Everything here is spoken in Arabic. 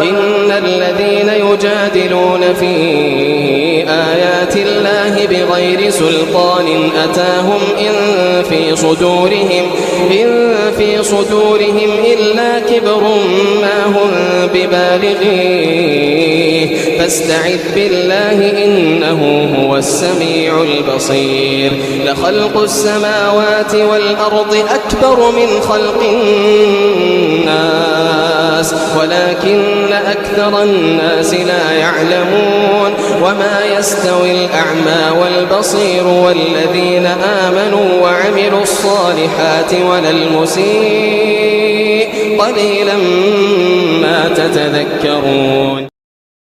إن الذين يجادلون في آيات الله بغير سلطان أتاهم إن في صدورهم إلا كبر ما هم ببالغيه فاستعذ بالله إنه هو السميع البصير لخلق السماوات والأرض أكبر من خلق الناس ولكن أكثر الناس لا يعلمون وما يستوي الأعمى والبصير والذين آمنوا وعملوا الصالحات ولا المسيء قليلا ما تتذكرون.